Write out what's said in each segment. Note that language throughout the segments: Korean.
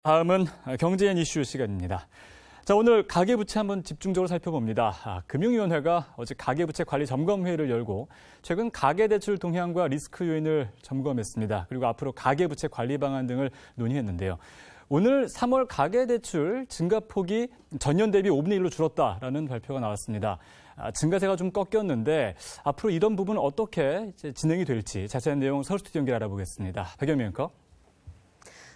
다음은 경제인 이슈 시간입니다. 자, 오늘 가계부채 한번 집중적으로 살펴봅니다. 금융위원회가 어제 가계부채 관리 점검회의를 열고 최근 가계대출 동향과 리스크 요인을 점검했습니다. 그리고 앞으로 가계부채 관리 방안 등을 논의했는데요. 오늘 3월 가계대출 증가폭이 전년 대비 5분의 1로 줄었다라는 발표가 나왔습니다. 증가세가 좀 꺾였는데 앞으로 이런 부분은 어떻게 진행이 될지 자세한 내용 서울 스튜디오 연결 알아보겠습니다. 박연미 앵커.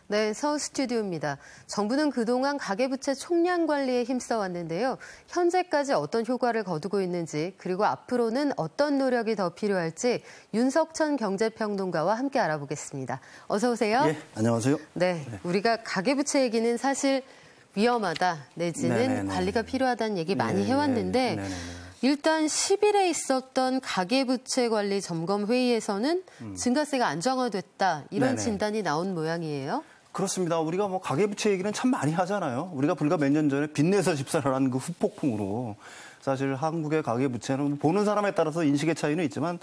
네, 서울 스튜디오입니다. 정부는 그동안 가계부채 총량 관리에 힘써왔는데요. 현재까지 어떤 효과를 거두고 있는지, 그리고 앞으로는 어떤 노력이 더 필요할지 윤석천 경제평론가와 함께 알아보겠습니다. 어서 오세요. 예, 안녕하세요. 네, 우리가 가계부채 얘기는 사실 위험하다, 내지는 관리가 필요하다는 얘기 많이 해왔는데 일단 10일에 있었던 가계부채 관리 점검 회의에서는 증가세가 안정화됐다, 이런 진단이 나온 모양이에요. 그렇습니다. 우리가 뭐 가계부채 얘기는 참 많이 하잖아요. 우리가 불과 몇 년 전에 빚내서 집사라는 그 후폭풍으로 사실 한국의 가계부채는 보는 사람에 따라서 인식의 차이는 있지만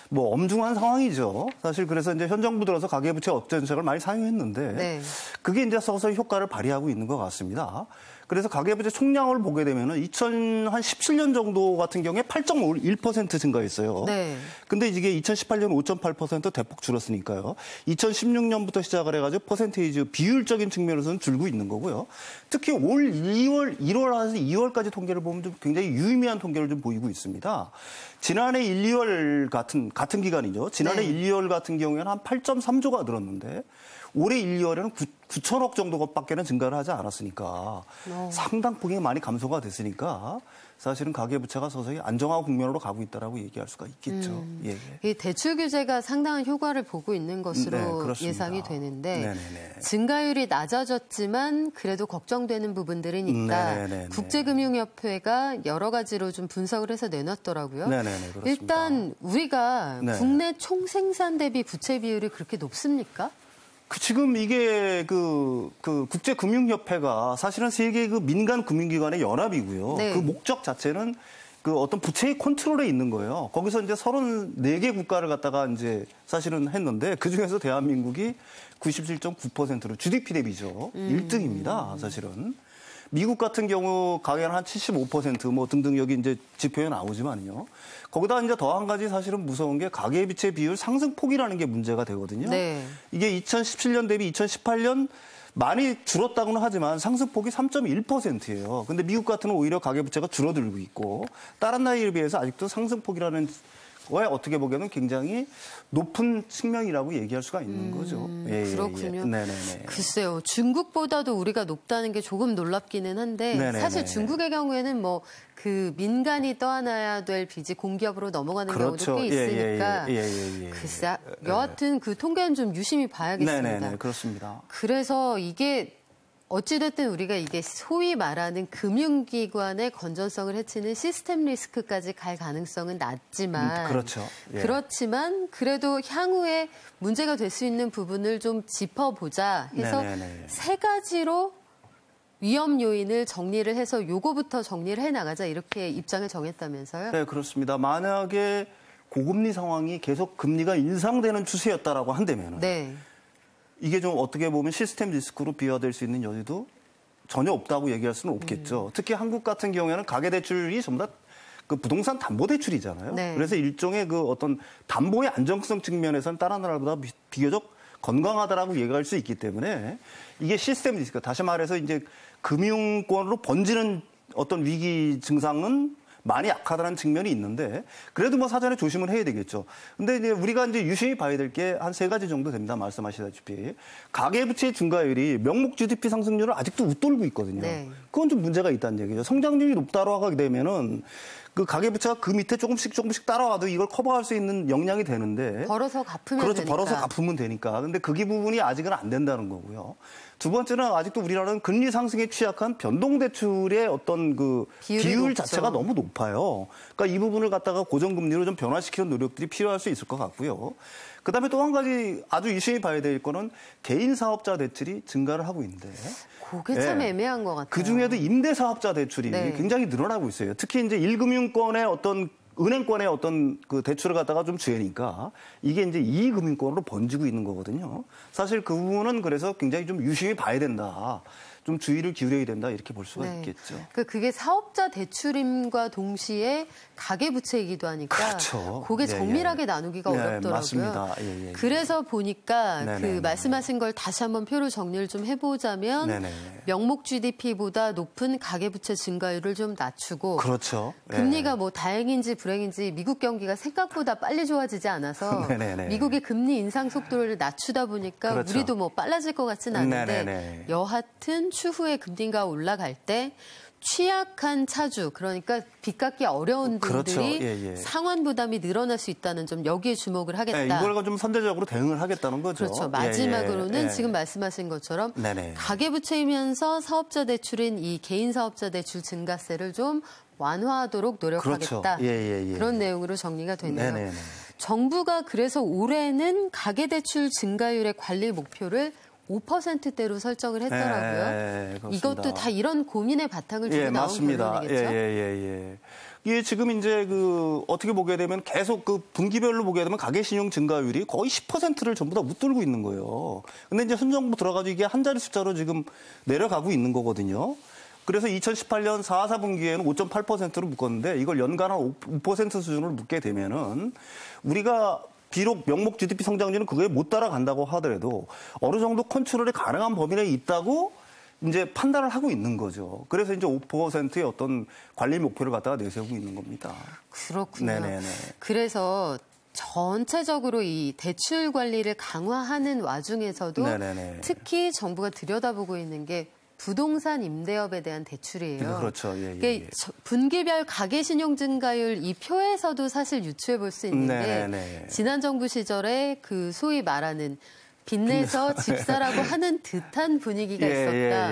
뭐 엄중한 상황이죠. 사실 그래서 이제 현 정부 들어서 가계부채 억제 정책을 많이 사용했는데 그게 이제 서서히 효과를 발휘하고 있는 것 같습니다. 그래서 가계부채 총량을 보게 되면은 2017년 정도 같은 경우에 8.1% 증가했어요. 근데 이게 2018년 5.8% 대폭 줄었으니까요. 2016년부터 시작을 해가지고 퍼센테이지 비율적인 측면에서는 줄고 있는 거고요. 특히 올 1월에서 2월까지 통계를 보면 좀 굉장히 유의미한 통계를 좀 보이고 있습니다. 지난해 1, 2월 같은 기간이죠. 지난해 1, 2월 같은 경우에는 한 8.3조가 늘었는데 올해 1, 2월에는 9천억 정도밖에는 증가를 하지 않았으니까 상당폭이 많이 감소가 됐으니까 사실은 가계부채가 서서히 안정화 국면으로 가고 있다라고 얘기할 수가 있겠죠. 이 대출 규제가 상당한 효과를 보고 있는 것으로 예상이 되는데 증가율이 낮아졌지만 그래도 걱정되는 부분들은 있다. 국제금융협회가 여러 가지로 좀 분석을 해서 내놨더라고요. 일단 우리가 국내 총생산 대비 부채 비율이 그렇게 높습니까? 지금 이게 국제금융협회가 사실은 세계 그 민간 금융기관의 연합이고요. 그 목적 자체는 그 어떤 부채의 컨트롤에 있는 거예요. 거기서 이제 34개 국가를 갖다가 이제 사실은 했는데 그 중에서 대한민국이 97.9%로 GDP 대비죠. 1등입니다. 사실은. 미국 같은 경우 가계는 한 75% 뭐 등등 여기 이제 지표에 나오지만요. 거기다 이제 더 한 가지 사실은 무서운 게 가계부채 비율 상승폭이라는 게 문제가 되거든요. 이게 2017년 대비 2018년 많이 줄었다고는 하지만 상승폭이 3.1%예요. 근데 미국 같은 경우는 오히려 가계부채가 줄어들고 있고 다른 나라에 비해서 아직도 상승폭이라는 왜 어떻게 보기에는 굉장히 높은 측면이라고 얘기할 수가 있는 거죠. 그렇군요. 글쎄요. 중국보다도 우리가 높다는 게 조금 놀랍기는 한데 사실 중국의 경우에는 뭐 그 민간이 떠안아야 될 빚이 공기업으로 넘어가는 경우도 꽤 있으니까 글쎄 여하튼 그 통계는 좀 유심히 봐야겠습니다. 그렇습니다. 그래서 이게 어찌됐든 우리가 이게 소위 말하는 금융기관의 건전성을 해치는 시스템 리스크까지 갈 가능성은 낮지만 그렇지만 그래도 향후에 문제가 될 수 있는 부분을 좀 짚어보자 해서 세 가지로 위험 요인을 정리를 해서 요거부터 정리를 해나가자 이렇게 입장을 정했다면서요? 네, 그렇습니다. 만약에 고금리 상황이 계속 금리가 인상되는 추세였다라고 한다면 이게 좀 어떻게 보면 시스템 리스크로 비화될 수 있는 여지도 전혀 없다고 얘기할 수는 없겠죠. 특히 한국 같은 경우에는 가계대출이 전부 다 그 부동산 담보대출이잖아요. 그래서 일종의 그 어떤 담보의 안정성 측면에서는 다른 나라보다 비교적 건강하다라고 얘기할 수 있기 때문에 이게 시스템 리스크, 다시 말해서 이제 금융권으로 번지는 어떤 위기 증상은 많이 약하다는 측면이 있는데 그래도 뭐 사전에 조심을 해야 되겠죠. 근데 이제 우리가 이제 유심히 봐야 될 게 한 3가지 정도 됩니다. 말씀하시다시피 가계부채 증가율이 명목 GDP 상승률을 아직도 웃돌고 있거든요. 그건 좀 문제가 있다는 얘기죠. 성장률이 높다고 하게 되면은 그 가계부채가 그 밑에 조금씩 따라와도 이걸 커버할 수 있는 역량이 되는데 벌어서 갚으면 되니까. 벌어서 갚으면 되니까. 근데 그 부분이 아직은 안 된다는 거고요. 두 번째는 아직도 우리나라는 금리 상승에 취약한 변동대출의 어떤 그 비율 자체가 너무 높아요. 그러니까 이 부분을 갖다가 고정금리로 좀 변화시키는 노력들이 필요할 수 있을 것 같고요. 그다음에 또 한 가지 아주 유심히 봐야 될 거는 개인 사업자 대출이 증가를 하고 있는데 그게 참 애매한 것 같아요. 그중에도 임대사업자 대출이 굉장히 늘어나고 있어요. 특히 이제 1금융권의 어떤 은행권의 어떤 그 대출을 갖다가 좀 죄니까 이게 이제 이익금융권으로 번지고 있는 거거든요. 사실 그 부분은 그래서 굉장히 좀 유심히 봐야 된다. 좀 주의를 기울여야 된다 이렇게 볼 수가 있겠죠. 그게 사업자 대출임과 동시에 가계부채이기도 하니까 그렇죠. 그게 정밀하게 나누기가 어렵더라고요. 맞습니다. 그래서 보니까 그 말씀하신 걸 다시 한번 표로 정리를 좀 해보자면 명목 GDP보다 높은 가계부채 증가율을 좀 낮추고 그렇죠. 금리가 뭐 다행인지 불행인지 미국 경기가 생각보다 빨리 좋아지지 않아서 미국의 금리 인상 속도를 낮추다 보니까 그렇죠. 우리도 뭐 빨라질 것 같지는 않은데 여하튼 추후에 금리가 올라갈 때 취약한 차주, 그러니까 빚 갚기 어려운 분들이 그렇죠. 상환 부담이 늘어날 수 있다는 점 여기에 주목을 하겠다. 이걸 좀 선제적으로 대응을 하겠다는 거죠. 그렇죠. 마지막으로는 지금 말씀하신 것처럼 가계부채이면서 사업자 대출인 이 개인 사업자 대출 증가세를 좀 완화하도록 노력하겠다. 그렇죠. 그런 내용으로 정리가 되네요. 정부가 그래서 올해는 가계대출 증가율의 관리 목표를 5%대로 설정을 했더라고요. 이것도 다 이런 고민의 바탕을 두고 나온 맞습니다. 결론이겠죠? 이게 지금 이제 그 어떻게 보게 되면 계속 그 분기별로 보게 되면 가계신용 증가율이 거의 10%를 전부 다 웃돌고 있는 거예요. 근데 이제 현 정부 들어가지고 이게 한 자리 숫자로 지금 내려가고 있는 거거든요. 그래서 2018년 4분기에는 5.8%로 묶었는데 이걸 연간 한 5% 수준으로 묶게 되면은 우리가 비록 명목 GDP 성장률은 그거에 못 따라간다고 하더라도 어느 정도 컨트롤이 가능한 범위 내에 있다고 이제 판단을 하고 있는 거죠. 그래서 이제 5%의 어떤 관리 목표를 갖다가 내세우고 있는 겁니다. 그렇군요. 그래서 전체적으로 이 대출 관리를 강화하는 와중에서도 특히 정부가 들여다보고 있는 게 부동산 임대업에 대한 대출이에요. 그렇죠. 분기별 가계신용 증가율 이 표에서도 사실 유추해 볼 수 있는 게 지난 정부 시절에 그 소위 말하는 빚내서 집사라고 하는 듯한 분위기가 있었다.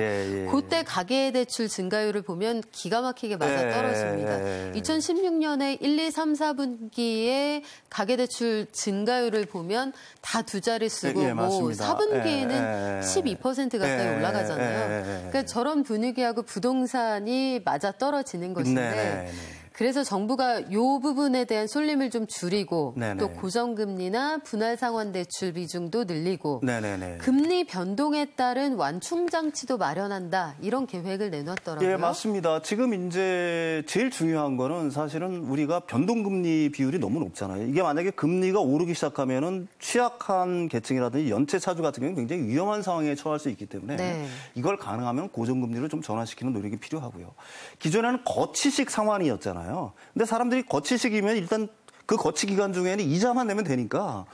그때 가계대출 증가율을 보면 기가 막히게 맞아떨어집니다. 2016년에 1, 2, 3, 4분기에 가계대출 증가율을 보면 다 두 자릿수고 뭐 4분기에는 12% 가까이 올라가잖아요. 그러니까 저런 분위기하고 부동산이 맞아떨어지는 것인데 그래서 정부가 이 부분에 대한 쏠림을 좀 줄이고 또 고정금리나 분할상환 대출 비중도 늘리고 금리 변동에 따른 완충 장치도 마련한다. 이런 계획을 내놨더라고요. 맞습니다. 지금 이제 제일 중요한 거는 사실은 우리가 변동금리 비율이 너무 높잖아요. 이게 만약에 금리가 오르기 시작하면은 취약한 계층이라든지 연체 차주 같은 경우는 굉장히 위험한 상황에 처할 수 있기 때문에 이걸 가능하면 고정금리를 좀 전환시키는 노력이 필요하고요. 기존에는 거치식 상환이었잖아요. 근데 사람들이 거치식이면 일단 그 거치 기간 중에는 이자만 내면 되니까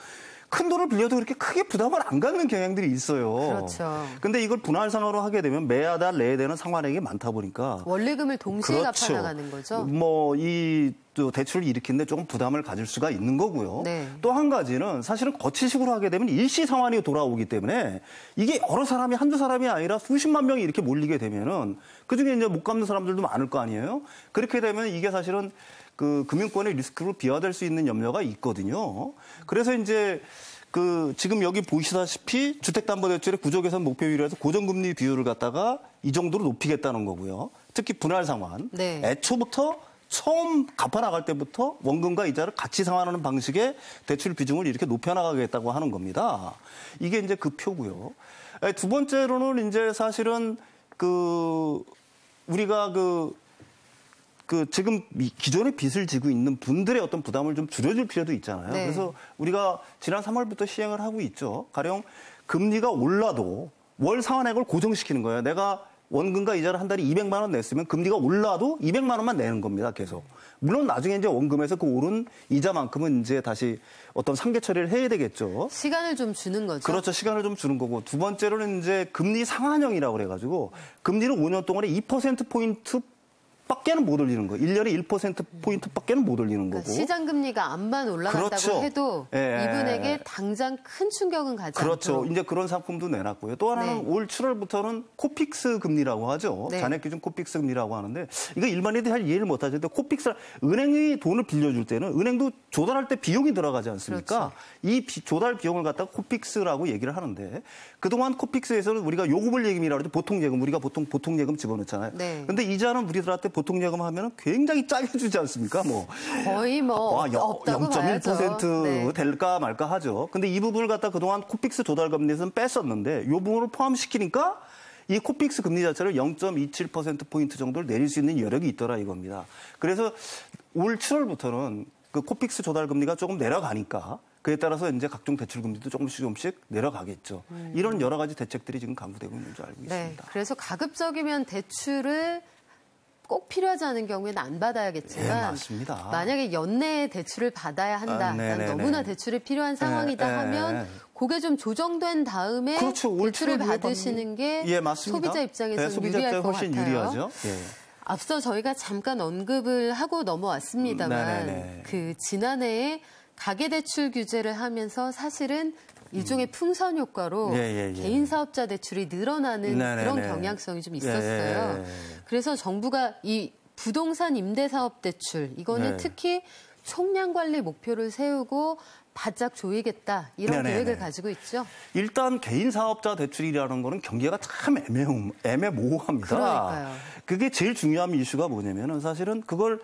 큰 돈을 빌려도 그렇게 크게 부담을 안 갖는 경향들이 있어요. 그렇죠. 근데 이걸 분할상환으로 하게 되면 매달 내야 되는 상환액이 많다 보니까 원리금을 동시에 갚아나가는 거죠. 뭐 이 또 대출을 일으키는데 조금 부담을 가질 수가 있는 거고요. 또 한 가지는 사실은 거치식으로 하게 되면 일시 상환이 돌아오기 때문에 이게 여러 사람이 한두 사람이 아니라 수십만 명이 이렇게 몰리게 되면은 그중에 이제 못 갚는 사람들도 많을 거 아니에요. 그렇게 되면 이게 사실은 그 금융권의 리스크로 비화될 수 있는 염려가 있거든요. 그래서 이제 그 지금 여기 보시다시피 주택담보대출의 구조개선 목표율에서 고정금리 비율을 갖다가 이 정도로 높이겠다는 거고요. 특히 분할상환. 애초부터 처음 갚아나갈 때부터 원금과 이자를 같이 상환하는 방식의 대출 비중을 이렇게 높여나가겠다고 하는 겁니다. 이게 이제 그 표고요. 두 번째로는 이제 사실은 그 우리가 지금 기존의 빚을 지고 있는 분들의 어떤 부담을 좀 줄여줄 필요도 있잖아요. 그래서 우리가 지난 3월부터 시행을 하고 있죠. 가령 금리가 올라도 월 상환액을 고정시키는 거예요. 내가 원금과 이자를 한 달에 200만 원 냈으면 금리가 올라도 200만 원만 내는 겁니다. 계속. 물론 나중에 이제 원금에서 그 오른 이자만큼은 이제 다시 어떤 상계 처리를 해야 되겠죠. 시간을 좀 주는 거죠. 그렇죠. 시간을 좀 주는 거고. 두 번째로는 이제 금리 상한형이라고 그래가지고 금리를 5년 동안에 2%포인트 밖에는 못 올리는 거예요. 1년에 1%포인트밖에는 못 올리는 거고. 시장 금리가 암만 올라간다고 해도 이분에게 당장 큰 충격은 가지 않도록. 이제 그런 상품도 내놨고요. 또 하나는 올 7월부터는 코픽스 금리라고 하죠. 잔액 기준 코픽스 금리라고 하는데 이거 일반인들이 잘 이해를 못 하죠. 근데 코픽스, 은행이 돈을 빌려줄 때는 은행도 조달할 때 비용이 들어가지 않습니까? 이 조달 비용을 갖다가 코픽스라고 얘기를 하는데 그동안 코픽스에서는 우리가 요구불 예금이라고 하죠. 보통 예금. 우리가 보통 예금 집어넣잖아요. 근데 이자는 우리들한테 보통 예금하면 굉장히 짜게 주지 않습니까? 뭐 거의 뭐 없다고 0.1% 네. 될까 말까 하죠. 근데 이 부분을 갖다 그동안 코픽스 조달금리에서는 뺐었는데 이 부분을 포함시키니까 이 코픽스 금리 자체를 0.27%포인트 정도를 내릴 수 있는 여력이 있더라 이겁니다. 그래서 올 7월부터는 그 코픽스 조달금리가 조금 내려가니까 그에 따라서 이제 각종 대출금리도 조금씩 내려가겠죠. 이런 여러 가지 대책들이 지금 강구되고 있는 줄 알고 네, 있습니다. 그래서 가급적이면 대출을 꼭 필요하지 않은 경우에는 안 받아야겠지만 네, 맞습니다. 만약에 연내에 대출을 받아야 한다. 너무나 대출이 필요한 상황이다 하면 그게 좀 조정된 다음에 그렇죠. 대출을 받으시는 게 소비자 입장에서는 유리할 것 훨씬 같아요. 유리하죠. 예. 앞서 저희가 잠깐 언급을 하고 넘어왔습니다만 그 지난해에 가계대출 규제를 하면서 사실은 일종의 풍선 효과로 개인 사업자 대출이 늘어나는 그런 경향성이 좀 있었어요. 그래서 정부가 이 부동산 임대사업 대출 이거는 특히 총량 관리 목표를 세우고 바짝 조이겠다 이런 계획을 가지고 있죠. 일단 개인 사업자 대출이라는 거는 경계가 참 애매모호합니다. 그러니까요. 그게 제일 중요한 이슈가 뭐냐면은 사실은 그걸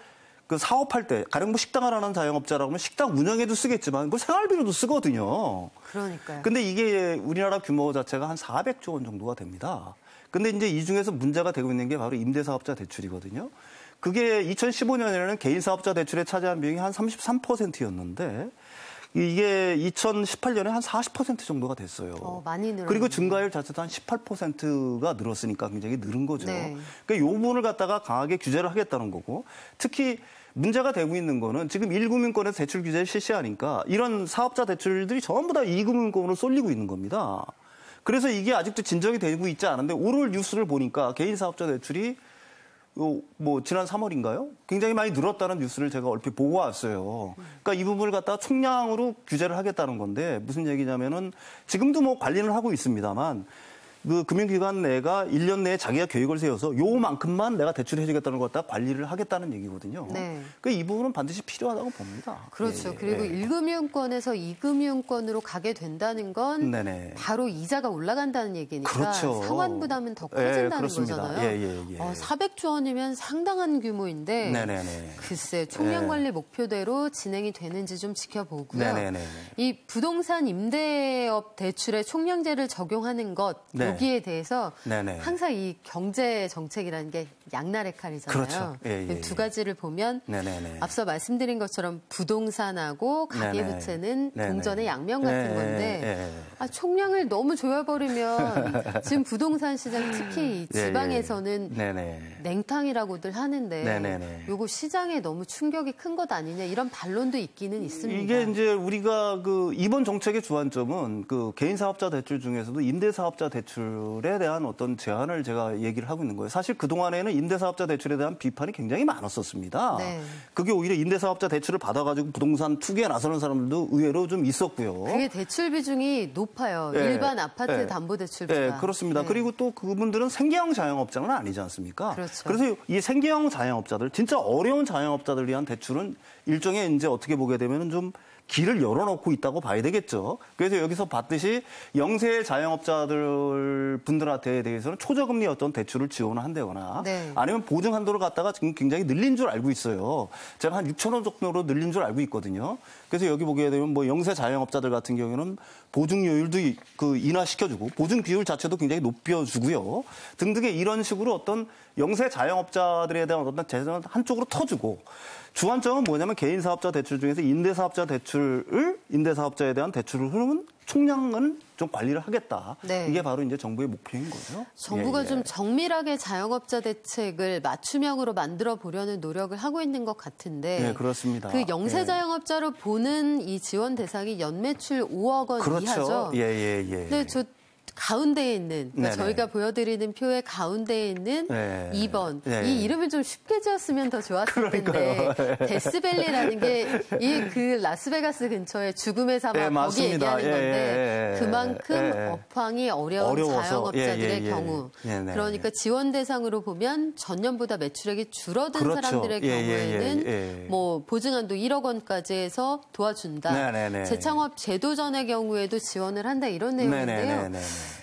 그 사업할 때 가령 뭐 식당을 하는 자영업자라고 하면 식당 운영에도 쓰겠지만 그걸 생활비로도 쓰거든요. 그러니까요. 근데 이게 우리나라 규모 자체가 한 400조 원 정도가 됩니다. 근데 이제 이 중에서 문제가 되고 있는 게 바로 임대사업자 대출이거든요. 그게 2015년에는 개인 사업자 대출에 차지한 비용이 한 33%였는데 이게 2018년에 한 40% 정도가 됐어요. 많이 늘었네요. 그리고 증가율 자체도 한 18%가 늘었으니까 굉장히 늘은 거죠. 네. 그러니까 이 부분을 갖다가 강하게 규제를 하겠다는 거고 특히 문제가 되고 있는 거는 지금 1금융권에서 대출 규제를 실시하니까 이런 사업자 대출들이 전부 다 2금융권으로 쏠리고 있는 겁니다. 그래서 이게 아직도 진정이 되고 있지 않은데 오늘 뉴스를 보니까 개인 사업자 대출이 뭐 지난 3월인가요? 굉장히 많이 늘었다는 뉴스를 제가 얼핏 보고 왔어요. 그러니까 이 부분을 갖다가 총량으로 규제를 하겠다는 건데 무슨 얘기냐면은 지금도 뭐 관리를 하고 있습니다만 그 금융기관 내가 1년 내에 자기가 계획을 세워서 요만큼만 내가 대출해 주겠다는 것 갖다 관리를 하겠다는 얘기거든요. 네. 그러니까 이 부분은 반드시 필요하다고 봅니다. 그렇죠. 그리고 1금융권에서 2금융권으로 가게 된다는 건 바로 이자가 올라간다는 얘기니까 그렇죠. 상환 부담은 더 커진다는 거잖아요. 400조 원이면 상당한 규모인데 글쎄 총량 관리 목표대로 진행이 되는지 좀 지켜보고요. 이 부동산 임대업 대출에 총량제를 적용하는 것 여기에 대해서 항상 이 경제 정책이라는 게 양날의 칼이잖아요. 그렇죠. 두 가지를 보면 앞서 말씀드린 것처럼 부동산하고 가계부채는 동전의 양면 같은 건데 총량을 너무 조여버리면 지금 부동산 시장 특히 지방에서는 냉탕이라고들 하는데 요거 시장에 너무 충격이 큰 것 아니냐 이런 반론도 있기는 있습니다. 이게 이제 우리가 그 이번 정책의 주안점은 그 개인 사업자 대출 중에서도 임대 사업자 대출에 대한 어떤 제한을 제가 얘기를 하고 있는 거예요. 사실 그동안에는 임대사업자 대출에 대한 비판이 굉장히 많았었습니다. 그게 오히려 임대사업자 대출을 받아가지고 부동산 투기에 나서는 사람들도 의외로 좀 있었고요. 그게 대출 비중이 높아요. 일반 아파트 담보대출보다. 그렇습니다. 그리고 또 그분들은 생계형 자영업자는 아니지 않습니까? 그렇죠. 그래서 이 생계형 자영업자들, 진짜 어려운 자영업자들을 위한 대출은 일종의 이제 어떻게 보게 되면은 좀 길을 열어놓고 있다고 봐야 되겠죠. 그래서 여기서 봤듯이 영세 자영업자들 분들한테 대해서는 초저금리 어떤 대출을 지원을 한다거나 아니면 보증 한도를 갖다가 지금 굉장히 늘린 줄 알고 있어요. 제가 한 6천 원 정도로 늘린 줄 알고 있거든요. 그래서 여기 보게 되면 뭐 영세 자영업자들 같은 경우에는 보증료율도 그 인하시켜주고 보증 비율 자체도 굉장히 높여주고요. 등등의 이런 식으로 어떤 영세 자영업자들에 대한 어떤 재정을 한쪽으로 터주고 주안점은 뭐냐면 개인 사업자 대출 중에서 임대사업자 임대사업자에 대한 대출을 흐르면 총량은 좀 관리를 하겠다. 이게 바로 이제 정부의 목표인 거죠. 정부가 좀 정밀하게 자영업자 대책을 맞춤형으로 만들어 보려는 노력을 하고 있는 것 같은데. 그렇습니다. 그 영세 자영업자로 보는 이 지원 대상이 연매출 5억 원 이하죠. 근데 저 가운데에 있는 그러니까 저희가 보여드리는 표의 가운데에 있는 2번 이 이름을 좀 쉽게 지었으면 더 좋았을 텐데 데스밸리라는 게 이 그 라스베가스 근처에 죽음의 사막 거기 얘기하는 건데 그만큼 업황이 어려운 자영업자들의 경우 그러니까 지원 대상으로 보면 전년보다 매출액이 줄어든 사람들의 경우에는 뭐 보증한도 1억 원까지 해서 도와준다. 재창업 제도 전의 경우에도 지원을 한다 이런 내용인데요.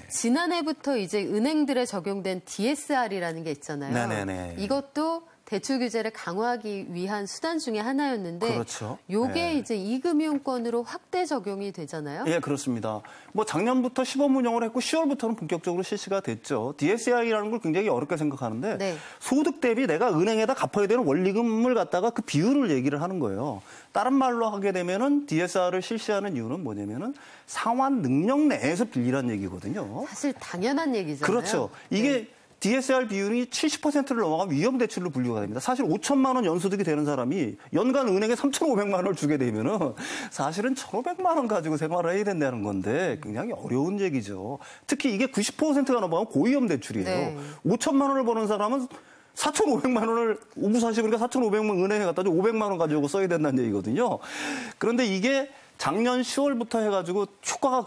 지난해부터 이제 은행들에 적용된 DSR이라는 게 있잖아요. 이것도 대출 규제를 강화하기 위한 수단 중에 하나였는데 그렇죠. 요게 이제 이금융권으로 확대 적용이 되잖아요. 예, 그렇습니다. 뭐 작년부터 시범 운영을 했고 10월부터는 본격적으로 실시가 됐죠. DSI라는 걸 굉장히 어렵게 생각하는데 네. 소득 대비 내가 은행에다 갚아야 되는 원리금을 갖다가 그 비율을 얘기를 하는 거예요. 다른 말로 하게 되면은 DSR을 실시하는 이유는 뭐냐면은 상환 능력 내에서 빌리란 얘기거든요. 사실 당연한 얘기잖아요. 그렇죠. 이게 네. DSR 비율이 70%를 넘어가면 위험 대출로 분류가 됩니다. 사실 5천만 원 연소득이 되는 사람이 연간 은행에 3,500만 원을 주게 되면은 사실은 1,500만 원 가지고 생활을 해야 된다는 건데 굉장히 어려운 얘기죠. 특히 이게 90%가 넘어가면 고위험 대출이에요. 네. 5천만 원을 버는 사람은 4,500만 원을 5부 40이니까 4,500만 원 은행에 갖다 줘 500만 원 가지고 써야 된다는 얘기거든요. 그런데 이게 작년 10월부터 해가지고 효과가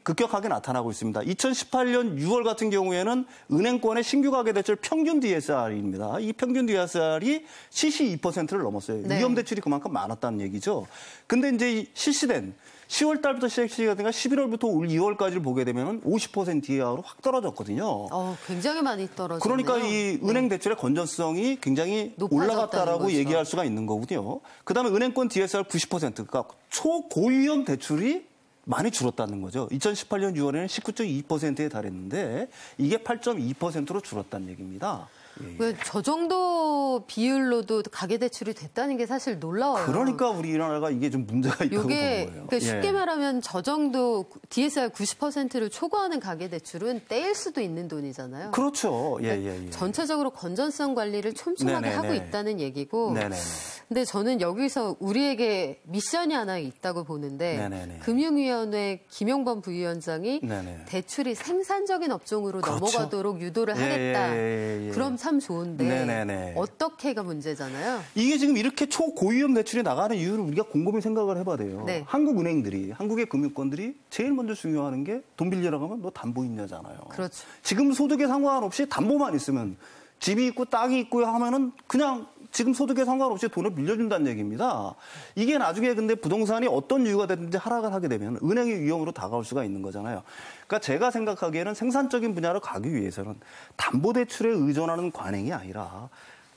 급격하게 나타나고 있습니다. 2018년 6월 같은 경우에는 은행권의 신규 가계대출 평균 DSR입니다. 이 평균 DSR이 72%를 넘었어요. 네. 위험 대출이 그만큼 많았다는 얘기죠. 근데 이제 실시된 10월 달부터 실시가 되니까 11월부터 올 2월까지를 보게 되면 50% 이하로 확 떨어졌거든요. 굉장히 많이 떨어졌네요. 그러니까 이 은행 대출의 건전성이 굉장히 올라갔다라고 얘기할 수가 있는 거거든요. 그다음에 은행권 DSR 90%, 그러니까 초고위험 대출이 많이 줄었다는 거죠. 2018년 6월에는 19.2%에 달했는데 이게 8.2%로 줄었다는 얘기입니다. 왜 저 정도 비율로도 가계대출이 됐다는 게 사실 놀라워요. 그러니까 우리나라가 이게 좀 문제가 있다고 보는 거예요. 그러니까 쉽게 말하면 저 정도 DSR 90%를 초과하는 가계대출은 떼일 수도 있는 돈이잖아요. 그렇죠. 그러니까 전체적으로 건전성 관리를 촘촘하게 하고 있다는 얘기고. 근데 저는 여기서 우리에게 미션이 하나 있다고 보는데 금융위원회 김용범 부위원장이 대출이 생산적인 업종으로 넘어가도록 유도를 하겠다. 그럼 참 좋은데 어떻게가 문제잖아요. 이게 지금 이렇게 초고위험 대출이 나가는 이유를 우리가 곰곰이 생각을 해봐야 돼요. 한국은행들이, 한국의 금융권들이 제일 먼저 중요하는 게 돈 빌리러 가면 너 담보 있냐잖아요. 그렇죠. 지금 소득에 상관없이 담보만 있으면 집이 있고 땅이 있고 하면은 그냥 지금 소득에 상관없이 돈을 빌려준다는 얘기입니다. 이게 나중에 근데 부동산이 어떤 이유가 됐든지 하락을 하게 되면 은행의 위험으로 다가올 수가 있는 거잖아요. 그러니까 제가 생각하기에는 생산적인 분야로 가기 위해서는 담보대출에 의존하는 관행이 아니라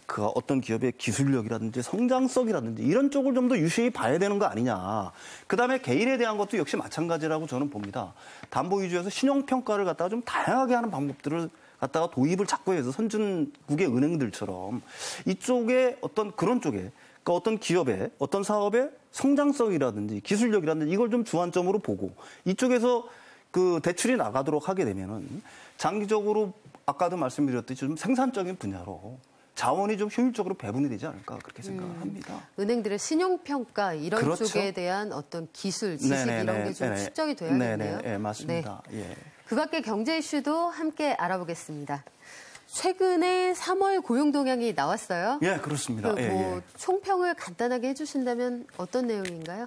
그 어떤 기업의 기술력이라든지 성장성이라든지 이런 쪽을 좀 더 유심히 봐야 되는 거 아니냐. 그다음에 개인에 대한 것도 역시 마찬가지라고 저는 봅니다. 담보 위주에서 신용평가를 갖다가 좀 다양하게 하는 방법들을 갖다가 도입을 자꾸 해서 선진국의 은행들처럼 이쪽에 어떤 그런 쪽에 그러니까 어떤 기업의 어떤 사업의 성장성이라든지 기술력이라든지 이걸 좀 주안점으로 보고 이쪽에서 그 대출이 나가도록 하게 되면은 장기적으로 아까도 말씀드렸듯이 좀 생산적인 분야로 자원이 좀 효율적으로 배분이 되지 않을까 그렇게 생각을 합니다. 은행들의 신용평가 이런 그렇죠. 쪽에 대한 어떤 기술, 지식 이런 게 좀 축적이 돼야겠네요. 네, 맞습니다. 예. 그 밖에 경제 이슈도 함께 알아보겠습니다. 최근에 3월 고용 동향이 나왔어요. 예, 그렇습니다. 총평을 간단하게 해주신다면 어떤 내용인가요?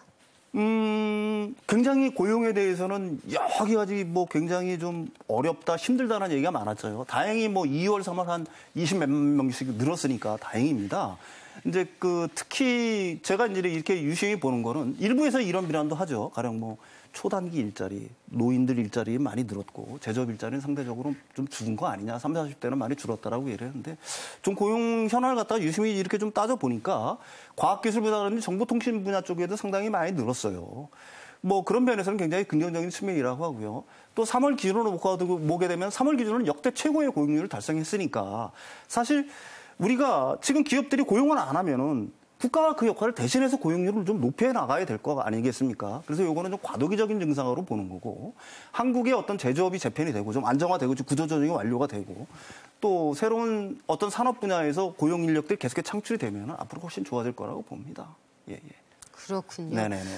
굉장히 고용에 대해서는 여러 가지 뭐 굉장히 좀 어렵다, 힘들다는 얘기가 많았어요. 다행히 뭐 2월, 3월 한 20몇 명씩 늘었으니까 다행입니다. 이제 특히 제가 이제 이렇게 유심히 보는 거는 일부에서 이런 비난도 하죠. 가령 뭐 초단기 일자리, 노인들 일자리 많이 늘었고 제조업 일자리는 상대적으로 좀 줄은 거 아니냐. 30, 40대는 많이 줄었다라고 얘기를 했는데 좀 고용 현황을 갖다가 유심히 이렇게 좀 따져보니까 과학기술보다는 정보통신 분야 쪽에도 상당히 많이 늘었어요. 뭐 그런 면에서는 굉장히 긍정적인 측면이라고 하고요. 또 3월 기준으로 보게 되면 3월 기준은 역대 최고의 고용률을 달성했으니까 사실 우리가 지금 기업들이 고용을 안 하면은 국가가 그 역할을 대신해서 고용률을 좀 높여 나가야 될 거 아니겠습니까? 그래서 요거는 좀 과도기적인 증상으로 보는 거고 한국의 어떤 제조업이 재편이 되고 좀 안정화되고 좀 구조조정이 완료가 되고 또 새로운 어떤 산업 분야에서 고용 인력들이 계속해서 창출이 되면 앞으로 훨씬 좋아질 거라고 봅니다. 예. 그렇군요. 네네네.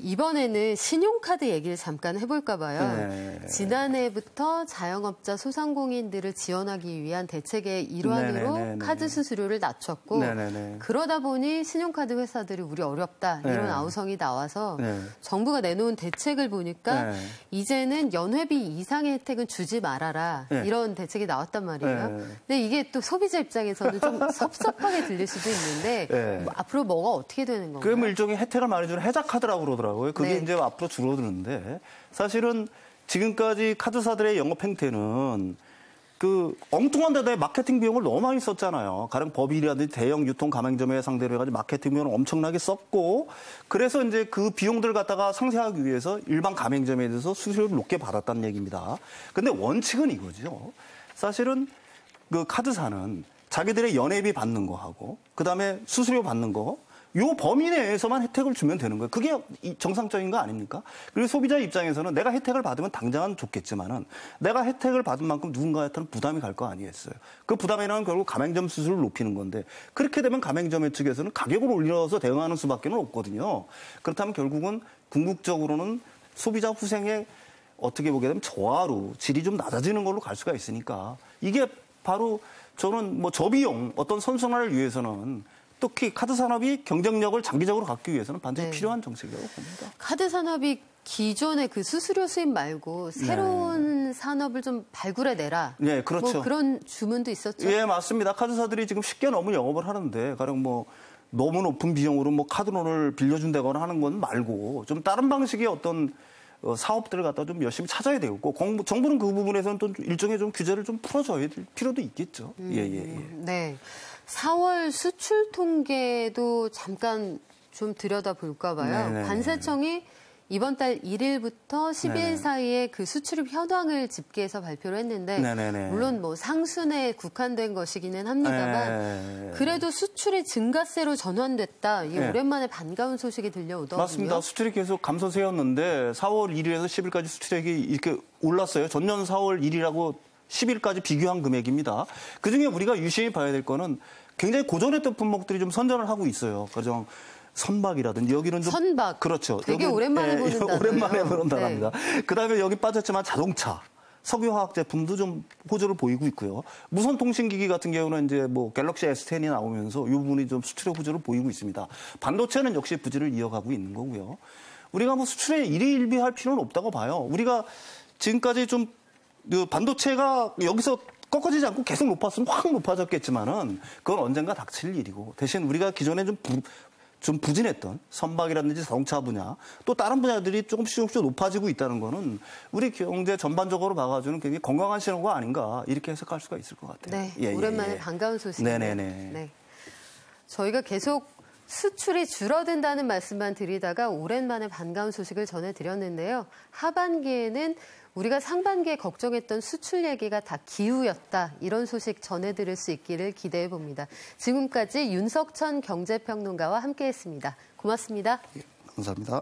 이번에는 신용카드 얘기를 잠깐 해볼까 봐요. 지난해부터 자영업자 소상공인들을 지원하기 위한 대책의 일환으로 카드 수수료를 낮췄고 그러다 보니 신용카드 회사들이 우리 어렵다 이런 아우성이 나와서 정부가 내놓은 대책을 보니까 이제는 연회비 이상의 혜택은 주지 말아라 이런 대책이 나왔단 말이에요. 근데 이게 또 소비자 입장에서는 좀 섭섭하게 들릴 수도 있는데 뭐 앞으로 뭐가 어떻게 되는 건가요? 그게 뭐 일종의 혜택을 많이 주는 혜자카드 라고 그러더라고요. 그게 이제 앞으로 줄어드는데 사실은 지금까지 카드사들의 영업 행태는 그 엉뚱한 데다에 마케팅 비용을 너무 많이 썼잖아요. 가령 법인이라든지 대형 유통 가맹점에 상대로 해가지고 마케팅 비용을 엄청나게 썼고, 그래서 이제 그 비용들을 갖다가 상쇄하기 위해서 일반 가맹점에 대해서 수수료를 높게 받았다는 얘기입니다. 근데 원칙은 이거죠. 사실은 그 카드사는 자기들의 연회비 받는 거하고, 그 다음에 수수료 받는 거, 요 범위 내에서만 혜택을 주면 되는 거예요. 그게 정상적인 거 아닙니까? 그리고 소비자 입장에서는 내가 혜택을 받으면 당장은 좋겠지만은 내가 혜택을 받은 만큼 누군가한테는 부담이 갈 거 아니겠어요. 그 부담이라는 결국 가맹점 수수료를 높이는 건데, 그렇게 되면 가맹점 측에서는 가격을 올려서 대응하는 수밖에 없거든요. 그렇다면 결국은 궁극적으로는 소비자 후생에 어떻게 보게 되면 저하로 질이 좀 낮아지는 걸로 갈 수가 있으니까, 이게 바로 저는 뭐 저비용 어떤 선순환을 위해서는 특히 카드 산업이 경쟁력을 장기적으로 갖기 위해서는 반드시 필요한 정책이라고 봅니다. 카드 산업이 기존의 그 수수료 수입 말고 새로운 산업을 좀 발굴해내라. 네, 그렇죠. 뭐 그런 주문도 있었죠. 예, 맞습니다. 카드사들이 지금 쉽게 너무 영업을 하는데, 가령 뭐 너무 높은 비용으로 뭐 카드론을 빌려준다거나 하는 건 말고 좀 다른 방식의 어떤 사업들을 갖다 좀 열심히 찾아야 되고, 정부는 그 부분에서는 또 일종의 좀 규제를 좀 풀어줘야 될 필요도 있겠죠. 네. 4월 수출 통계도 잠깐 좀 들여다볼까 봐요. 네네. 관세청이 이번 달 1일부터 10일 네네. 사이에 그 수출입 현황을 집계해서 발표를 했는데 네네네. 물론 뭐 상순에 국한된 것이기는 합니다만 그래도 수출이 증가세로 전환됐다. 이게 오랜만에 반가운 소식이 들려오더군요. 맞습니다. 수출이 계속 감소세였는데 4월 1일에서 10일까지 수출액이 이렇게 올랐어요. 전년 4월 1일하고 10일까지 비교한 금액입니다. 그중에 우리가 유심히 봐야 될 거는 굉장히 고전했던 품목들이 좀 선전을 하고 있어요. 가령 선박이라든지 여기는 좀 선박. 그렇죠. 되게 오랜만에 보는 단어예요. 오랜만에 보는 단어입니다. 그다음에 여기 빠졌지만 자동차, 석유화학 제품도 좀 호조를 보이고 있고요. 무선 통신기기 같은 경우는 이제 뭐 갤럭시 S10이 나오면서 이 부분이 좀 수출의 호조를 보이고 있습니다. 반도체는 역시 부진을 이어가고 있는 거고요. 우리가 뭐 수출에 일희일비할 필요는 없다고 봐요. 우리가 지금까지 좀 반도체가 여기서 꺾어지지 않고 계속 높았으면 확 높아졌겠지만은 그건 언젠가 닥칠 일이고, 대신 우리가 기존에 좀 부진했던 선박이라든지 자동차 분야, 또 다른 분야들이 조금씩 높아지고 있다는 거는 우리 경제 전반적으로 봐가지고는 굉장히 건강한 신호가 아닌가, 이렇게 해석할 수가 있을 것 같아요. 네, 오랜만에 반가운 소식이네요. 네. 저희가 계속 수출이 줄어든다는 말씀만 드리다가 오랜만에 반가운 소식을 전해드렸는데요. 하반기에는 우리가 상반기에 걱정했던 수출 얘기가 다 기우였다. 이런 소식 전해드릴 수 있기를 기대해 봅니다. 지금까지 윤석천 경제평론가와 함께했습니다. 고맙습니다. 감사합니다.